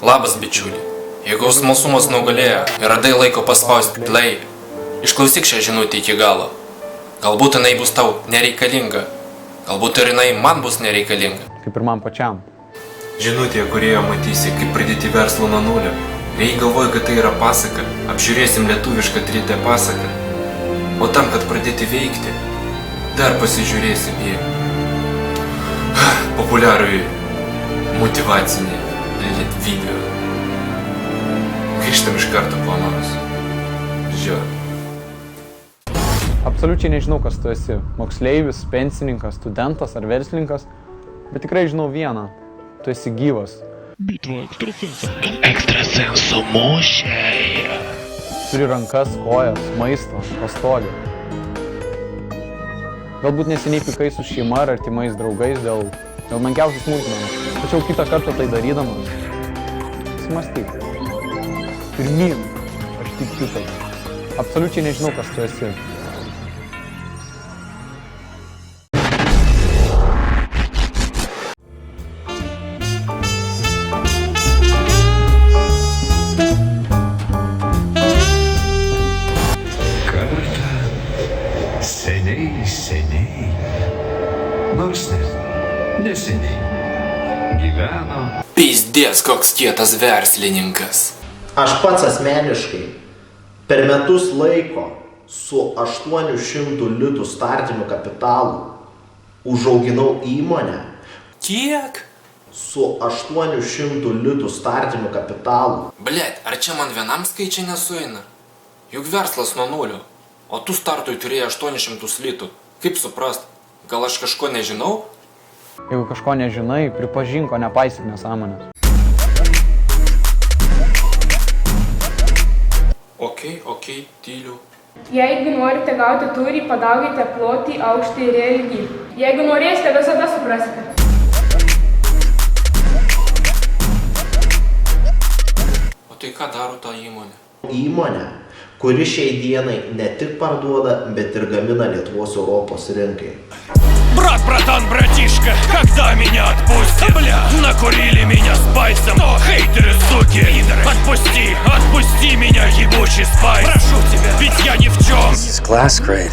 Labas, bičiuli. Jeigu smalsumas nugalėjo ir radai laiko paspausti play, išklausyk šią žinutę iki galo. Galbūt jinai bus tau nereikalinga. Galbūt ir jinai man bus nereikalinga. Kaip ir man pačiam. Žinutėje, kurioje matysi, kaip pradėti verslą nuo nulio. Jei galvoji, kad tai yra pasaka, apžiūrėsim lietuvišką 3D pasaką. O tam, kad pradėti veikti, dar pasižiūrėsim į populiarųjį motyvacinį video. Grįžtam iš karto po anonsų. Žiūrėk. Absoliučiai nežinau, kas tu esi. Moksleivis, pensininkas, studentas ar verslininkas. Bet tikrai žinau vieną. Tu esi gyvas. Битва экстрасенсов. Экстрасенсų mūšiai. Turi rankas, kojas, maistą, pastogę. Galbūt neseniai pykai su šeima ar artimais draugais dėl menkiausių smulkmenų. Tačiau kitą kartą tai darydamas, smastyk. Pirmyn, aš tikiu tai. Absoliučiai nežinau, kas tu esi. Seniai, nors neseniai gyveno. Pizdės, koks kietas verslininkas. Aš pats asmeniškai per metus laiko su 800 litų startiniu kapitalu užauginau įmonę. Kiek? Su 800 litų startiniu kapitalu. Blet, ar čia man vienam skaičiai nesueina? Juk verslas nuo nulio. O tu startui turėjai 800 litų. Kaip suprast? Gal aš kažko nežinau? Jeigu kažko nežinai, pripažink, o nepaisyk nesąmonės. Ok, tyliu. Jeigu norite gauti turį, padaugite plotį, aukštį ir ilgį. Jeigu norėsite, visada suprasite. O tai ką daro ta įmonė? Įmonė, kuri šiai dienai ne tik parduoda, bet ir gamina Lietuvos Europos rinkai. Брат, братан, братишка, когда меня отпустят? Бля, накурили меня с пальцем. О, хейтеры, суки, лидеры. Отпусти меня, ебучий спайс. Прошу тебя, ведь я ни в чем. This is glass grade.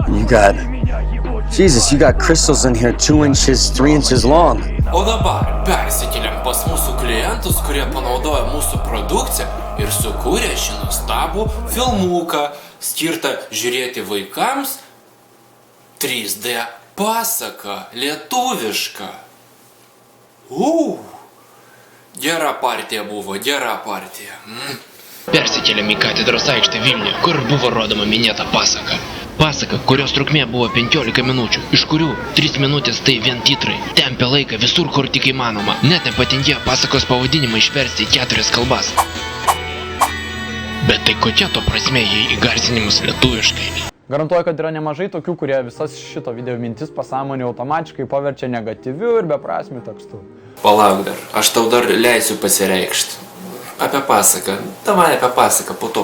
You got crystals in here 2 inches, 3 inches long. O dabar persikeliam pas mūsų klientus, kurie panaudoja mūsų produkciją ir sukūrė šį nuostabų filmuką, skirtą žiūrėti vaikams. 3D pasaka, lietuviška. Gera partija buvo, gera partija. Persikėlėm į katedros aikštę Vilniuje, kur buvo rodoma minėta pasaka. Pasaka, kurios trukmė buvo 15 minučių, iš kurių 3 minutės tai vien titrai. Tempė laiką visur, kur tik įmanoma. Net nepatingėjo pasakos pavadinimą išversti į 4 kalbas. Bet tai kokia to prasmė, jei įgarsinimas lietuviškai? Garantuoju, kad yra nemažai tokių, kurie visas šito video mintis pasąmonė automatiškai paverčia negatyviu ir beprasmiu tekstu. Palauk dar, aš tau dar leisiu pasireikšti. Apie pasaką. Davai apie pasaką, po to.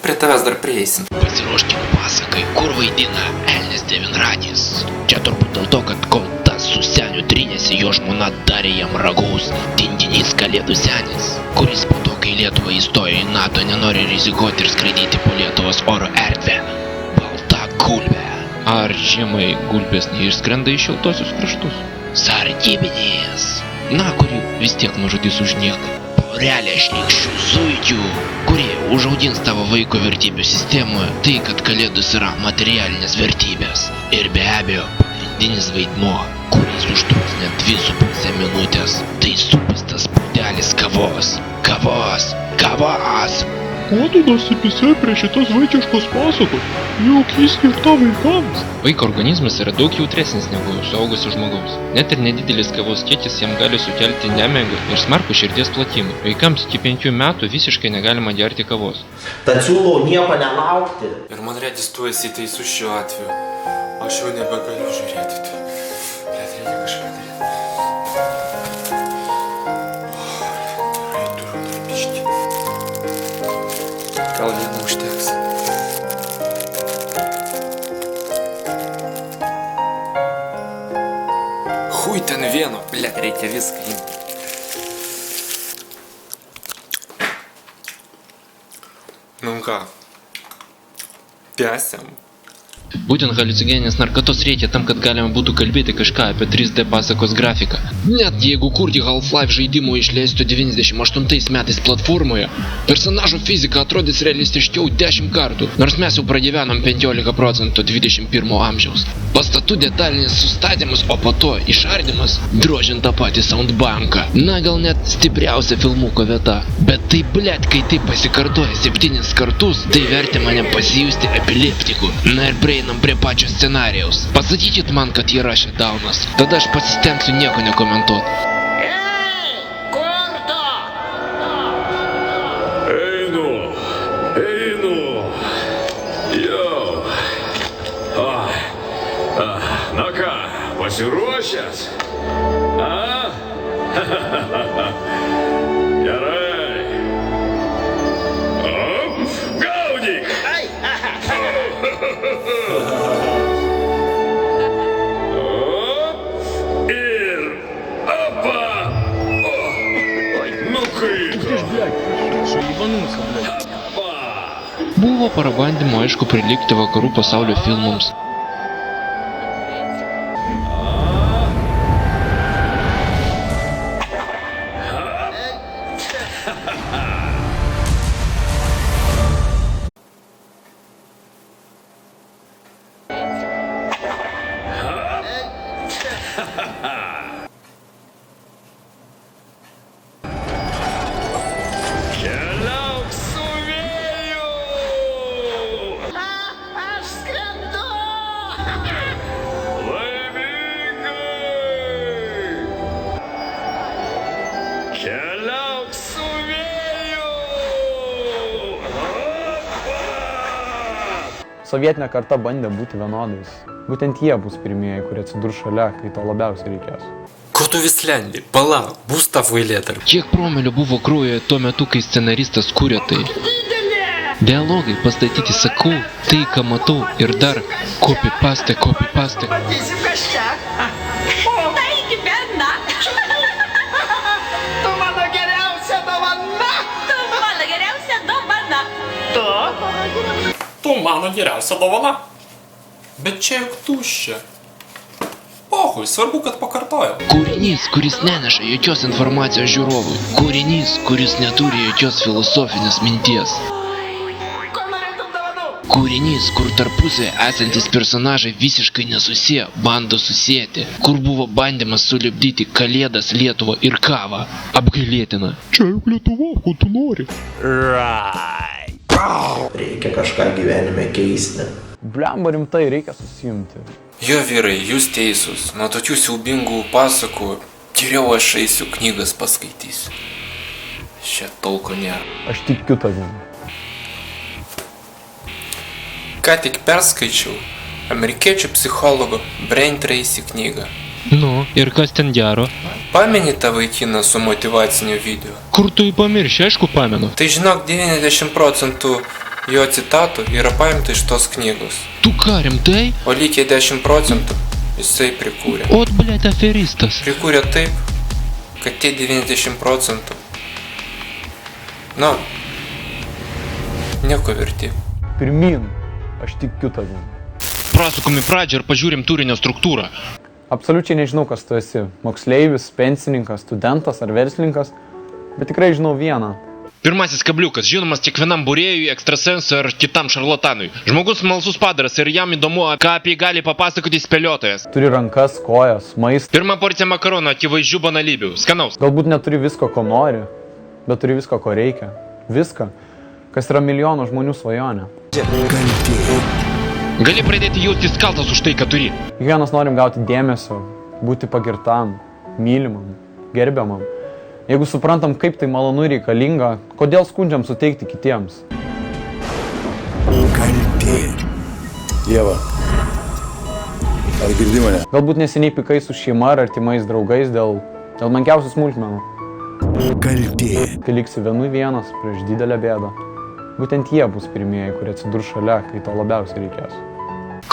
Prie tavęs dar prieisim. Pasiruoškim pasakai, kur vaidina Elnis Devinradis. Čia turbūt dėl to, kad kol tas su seniu trynėsi, jo žmona darė jam ragus. Tinginys Kalėdų senis, kuris po to, kai Lietuva įstojo į NATO, nenori rizikuoti ir skraidyti po Lietuvos oro erdvę. Balta gulbė. Ar žiemai gulbės neišskrenda į šiltosius kraštus? Sargybinės. Na, kurių vis tiek nužudys už nieką. Porelė šlykščių zuikių, kurie užaugins tavo vaiko vertybių sistemoje tai, kad kalėdos yra materialinės vertybės. Ir be abejo, pagrindinis vaidmuo, kuris užtruks net 2,5 minutės, tai supastas puodelis kavos. Ko tu dasipysai prie šitos vaikiškos pasakos? Juk jis skirta vaikams. Vaiko organizmas yra daug jautresnis negu suaugusio žmogaus. Net ir nedidelis kavos kiekis jam gali sukelti nemigą ir smarkų širdies plakimą. Vaikams iki 5 metų visiškai negalima gerti kavos. Tad siūlau nieko nelaukti. Ir man regis, tu esi teisus šiuo atveju. Aš jau nebegaliu žiūrėti. Blet, reikia kažką daryti. Gal vieno užteks. Хуй ten vieno, blet, reikia viską imti. Nu ką, tęsiam. Būtent haliucinogeninės narkotos reikia tam, kad galima būtų kalbėti kažką apie 3D pasakos grafiką. Net jeigu kurti Half-Life žaidimų išleistų 98 metais platformoje, personažo fizika atrodys realistiškiau 10 kartų, nors mes jau pragyvenom 15% 21 amžiaus. Pastatų detalinis sustatymas, o po to išardymas, drožiant tą patį soundbanką. Na gal net stipriausia filmuko vieta. Bet tai blet, kai tai pasikartoja 7 kartus, tai vertė mane pasijusti epileptiku. Na ir prieinam prie pačio scenarijaus. Pasakykit man, kad jie rašė Daunas. Tada aš pasistengsiu nieko nekomentuoti. Einu. Jau. Na ką, pasiruošęs? Gerai. Gaudyk! Ir apa! Nukrito! Buvo parabandymo aišku prilygti vakarų pasaulio filmams. Keliauk su vėju! Aš skrendu! Laimingai! Keliauk su vėju! Sovietinė karta bandė būti vienodais. Būtent jie bus pirmieji, kurie atsidurs šalia, kai to labiausiai reikės. Ko tu vis lendi? Palauk, bus tavo eilė tarp. Kiek promilių buvo kraujoje tuo metu, kai scenaristas kūrė tai? Dialogai pastatyti sakau, tai ką matau ir dar copy-paste. Matysim kažką. Taigi, bena. Tu mano geriausia dovana. Tu mano geriausia dovana. Bet čia juk tuščia. Pohui, svarbu, kad pakartojo. Kūrinys, kuris neneša jokios informacijos žiūrovui. Kūrinys, kuris neturi jokios filosofinės minties. Ko norėtum dovanų? Kūrinys, kur tarpusai esantis personažai visiškai nesusiję, bando susijęti. Kur buvo bandymas sulipdyti Kalėdas, Lietuvą ir kavą. Apgailėtina. Čia juk Lietuva, ko tu nori? Reikia kažką gyvenime keisti. Blemba rimtai, reikia susijimti. Jo vyrai, jūs teisūs. Nuo tokių siaubingų pasakų geriau aš eisiu knygas paskaitysiu. Šia tolko nėra. Aš tikiu tavim. Ką tik perskaičiau amerikiečių psichologo Brain Tracy knygą. Nu, ir kas ten gero? Pameni tą vaikiną su motyvaciniu video? Kur tu jį pamirši, aišku pamenu. Tai žinok, 90% jo citatų yra paimta iš tos knygos. Tu ką, rimtai? O likę 10% jisai prikūrė. Ot, blėt, aferistas. Prikūrė taip, kad tie 90% nieko verti. Pirmin, aš tikiu tavim. Prasukom į pradžią ir pažiūrim turinio struktūrą. Absoliučiai nežinau, kas tu esi. Moksleivis, pensininkas, studentas ar verslininkas, bet tikrai žinau vieną. Pirmasis kabliukas, žinomas kiekvienam būrėjui, ekstrasensui ar kitam šarlatanui. Žmogus smalsus padaras ir jam įdomu, ką apie jį gali papasakoti spėliotojas. Turi rankas, kojas, maistą. Pirma porcija makaronų, akivaizdžių banalybių. Skanaus. Galbūt neturi visko, ko nori, bet turi visko, ko reikia. Viską, kas yra milijono žmonių svajonė. Gali pradėti jaustis kaltas už tai, ką turi. Kiekvienas norim gauti dėmesio, būti pagirtam, mylimam, gerbiamam. Jeigu suprantam, kaip tai malonu ir reikalinga, kodėl skundžiam suteikti kitiems? Ieva, ar girdi mane? Galbūt neseniai pykai su šeima ar artimais draugais dėl menkiausių smulkmenų. Tai liksi vienas prieš didelę bėdą. Būtent jie bus pirmieji, kurie atsidurs šalia, kai to labiausiai reikės.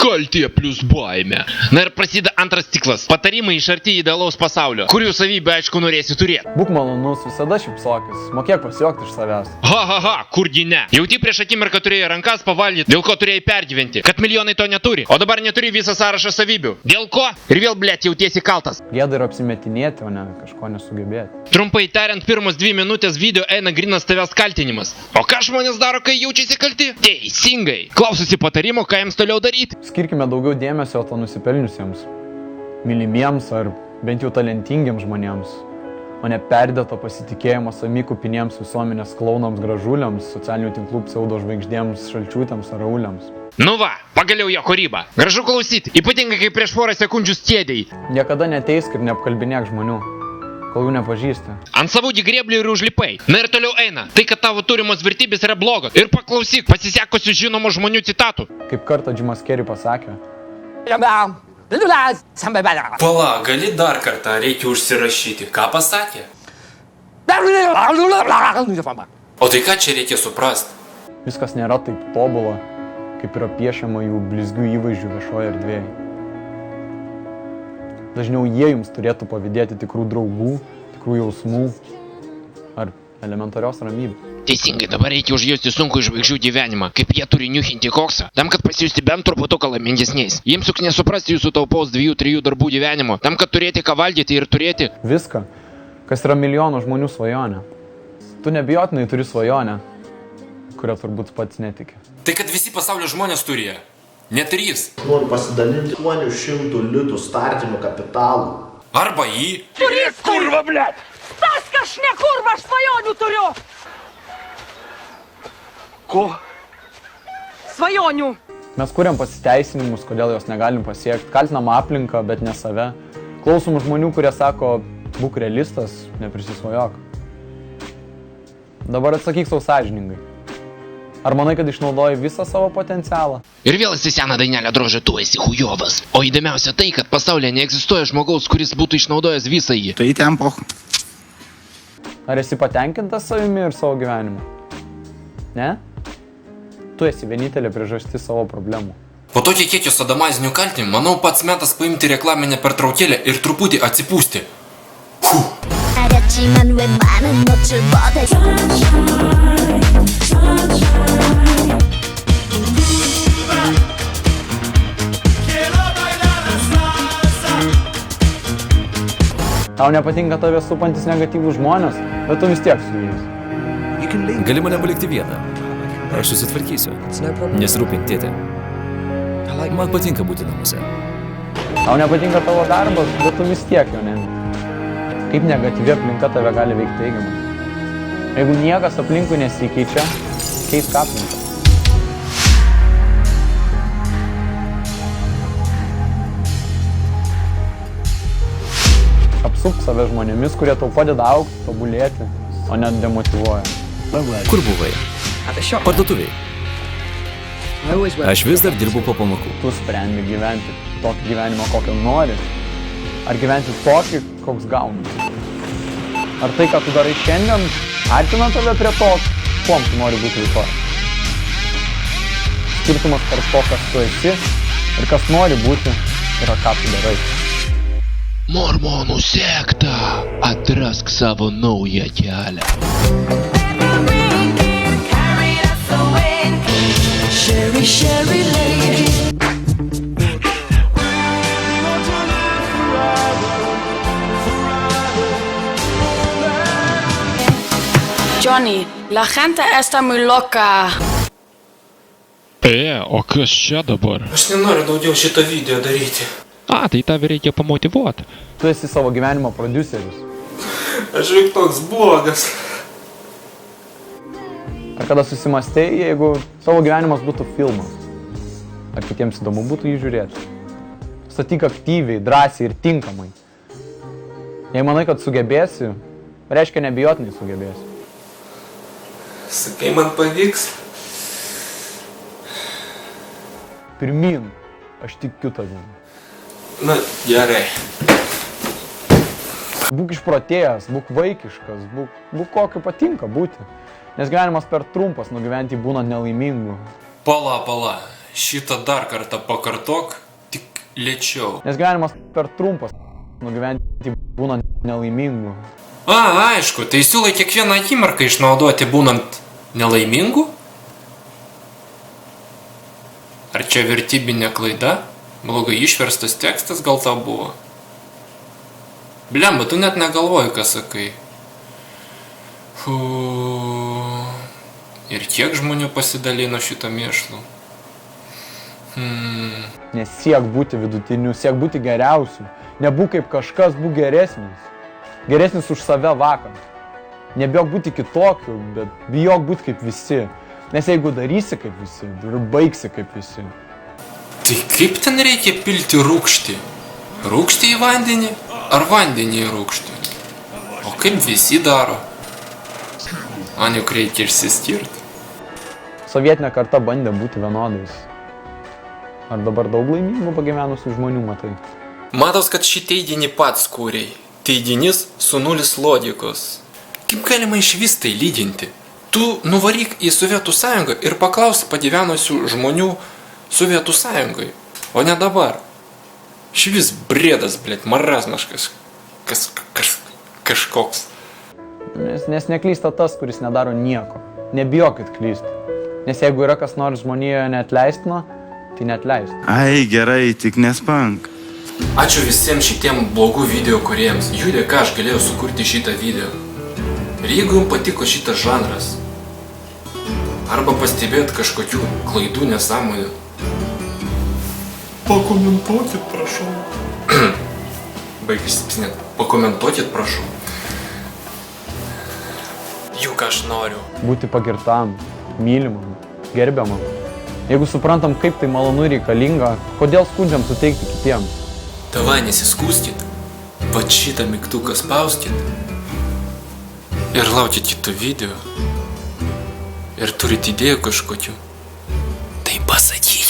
Kaltė plus baimė. Na ir prasideda antras ciklas. Patarimai iš arti idealaus pasaulio, kurių savybę aišku norėsi turėti. Būk malonus, visada šypsokis, mokėk pasijuokti iš savęs. Ha, kurgi ne. Jauti prieš akimirką turėjai rankas pavalgyti, dėl ko turėjai pergyventi, kad milijonai to neturi, o dabar neturi visą sąrašą savybių. Dėl ko? Ir vėl, blėt, jautiesi kaltas. Gėda yra apsimetinėti, o ne kažko nesugebėti. Trumpai tariant, pirmos 2 minutės video eina grynas tavęs kaltinimas. O ką žmonės daro, kai jaučiasi kalti? Teisingai. Klausosi patarimo, ką jiems toliau daryti. Skirkime daugiau dėmesio to nusipelniusiems, mylimiems ar bent jau talentingiems žmonėms, o ne perdėto pasitikėjimo savimi kupiniems visuomenės klaunams gražuliams, socialinių tinklų pseudo žvaigždėms, šalčiūtėms ar rauliams. Nu va, pagaliau jo kūryba. Gražu klausyti, ypatingai kai prieš porą sekundžių stėdėjai. Niekada neteisk ir neapkalbinėk žmonių, kol jų nepažįsti. Ant savų grėblių ir užlipai. Na ir toliau eina. Tai, kad tavo turimos vertybės yra blogos. Ir paklausyk pasisekusių žinomų žmonių citatų. Kaip kartą Jimas Carrey pasakė. Pala, gali dar kartą, reikia užsirašyti. Ką pasakė? O tai ką čia reikia suprasti? Viskas nėra taip tobula, kaip yra piešiama jų blizgių įvaizdžių viešoje erdvėje. Dažniau jie jums turėtų pavydėti tikrų draugų, tikrų jausmų ar elementarios ramybės. Teisingai, dabar reikia užjausti sunkų žvaigždžių gyvenimą, kaip jie turi niuchinti koksą, tam, kad pasijusti bent truputuką laimingesniais. Jiems juk nesuprasti jūsų taupaus 2-3 darbų gyvenimo, tam, kad turėti ką valgyti ir turėti viską, kas yra milijono žmonių svajonė. Tu nebijotinai turi svajonę, kurią turbūt pats netiki. Tai kad visi pasaulio žmonės turi ją. Net 3. Noriu pasidalinti 800 litų startiniu kapitalu. Arba jį. Turės kurva, blėt! Tas, kas ne kurva, aš svajonių turiu! Ko? Svajonių! Mes kuriam pasiteisinimus, kodėl jos negalim pasiekti, kaltinam aplinką, bet ne save. Klausom žmonių, kurie sako, būk realistas, neprisisvajok. Dabar atsakyk savo sąžiningai. Ar manai, kad išnaudoji visą savo potencialą? Ir vėl esi seną dainelę drožė, tu esi hujovas. O įdomiausia tai, kad pasaulyje neegzistuoja žmogaus, kuris būtų išnaudojęs visą jį. Tai tempo. Ar esi patenkintas savimi ir savo gyvenimu? Ne? Tu esi vienintelė priežastis savo problemų. Po tokio kiekio sadamazinių kaltinimų, manau, pats metas paimti reklaminę pertraukėlę ir truputį atsipūsti. Tau nepatinka tave supantis negatyvūs žmonės, bet tu vis tiek su jais. Gali mane palikti vieną. Aš susitvarkysiu. Nesirūpink, tėtė. Man patinka būti namuose. Tau nepatinka tavo darbas, bet tu vis tiek jo nemyli. Kaip negatyvi aplinka tave gali veikti teigiamai. Jeigu niekas aplinkui nesikeičia, keisk aplinką. Apsuk save žmonėmis, kurie tau padeda augti, tobulėti, o ne demotyvuoja. Kur buvai? Parduotuviai. Aš vis dar dirbu po pamokų. Tu sprendi gyventi tokį gyvenimą, kokio nori, ar gyventi tokį, koks gauni. Ar tai, ką tu darai šiandien, artina tave prie to, kuom tu nori būti rytoj. Skirtumas tarp to, kas tu esi ir kas nori būti, yra ką tu darai. Mormonų sekta, atrask savo naują kelią. Johnny, la gente está muy loca. O kas čia dabar? Aš nenoriu daugiau šitą video daryti. Tai tave reikia pamotyvuoti. Tu esi savo gyvenimo prodiuseris. Aš juk toks blogas. Ar kada susimastei, jeigu savo gyvenimas būtų filmas? Ar kitiems įdomu būtų jį žiūrėti? Statyk aktyviai, drąsiai ir tinkamai. Jei manai, kad sugebėsi, reiškia nebijotinai sugebėsi. Sakai, man pavyks? Pirmyn, aš tikiu tavim. Na, gerai. Būk išprotėjęs, būk vaikiškas, būk kokio patinka būti. Nes gyvenimas per trumpas, nugyventi būna nelaimingu. Pala. Šitą dar kartą pakartok, tik lėčiau. Nes gyvenimas per trumpas. Nugyventi būna nelaimingu. Aišku, tai siūlai kiekvieną akimirką išnaudoti būnant nelaimingu? Ar čia vertybinė klaida? Blogai išverstas tekstas gal tau buvo? Blemba, tu net negalvoji, ką sakai. Ir kiek žmonių pasidalino šitą mėšlų? Nesiek būti vidutiniu, siek būti geriausiu. Nebūk kaip kažkas, būk geresnis. Geresnis už save vakar. Nebijok būti kitokiu, bet bijok būti kaip visi. Nes jeigu darysi kaip visi, ir baigsi kaip visi. Tai kaip ten reikia pilti rūgštį? Rūgštį į vandenį? Ar vandenį į rūgštį? O kaip visi daro? Man juk reikia išsiskirti. Sovietinė karta bandė būti vienodais. Ar dabar daug laimingų pagyvenusių žmonių matai? Matos, kad šį teidinį pats kūrei. Teidinys su nulis logikos. Kaip galima išvis tai lyginti? Tu nuvaryk į Sovietų sąjungą ir paklausi pagyvenusių žmonių Sovietų sąjungai. O ne dabar. Švis brėdas, blėt, marazmaškas. Kažkoks. Nes neklysta tas, kuris nedaro nieko. Nebijokit klysti. Nes jeigu yra kas nors žmonijoje neatleistino, tai neatleistina. Ai, gerai, tik nespank. Ačiū visiems šitiem blogų video kūrėjams. Jų dėka aš galėjau sukurti šitą video. Ir jeigu jums patiko šitas žanras, arba pastebėt kažkokių klaidų, nesąmonių, pakomentuokit, prašau. Baig išsipsinėt. Pakomentuokit, prašau. Juk aš noriu būti pagirtam, mylimam, gerbiamam. Jeigu suprantam, kaip tai malonu ir reikalinga, kodėl skundžiam suteikti kitiems? Davai nesiskūskit, vat šitą mygtuką spauskit ir laukit kitų video. Ir turit idėjų kažkokių, tai pasakykit.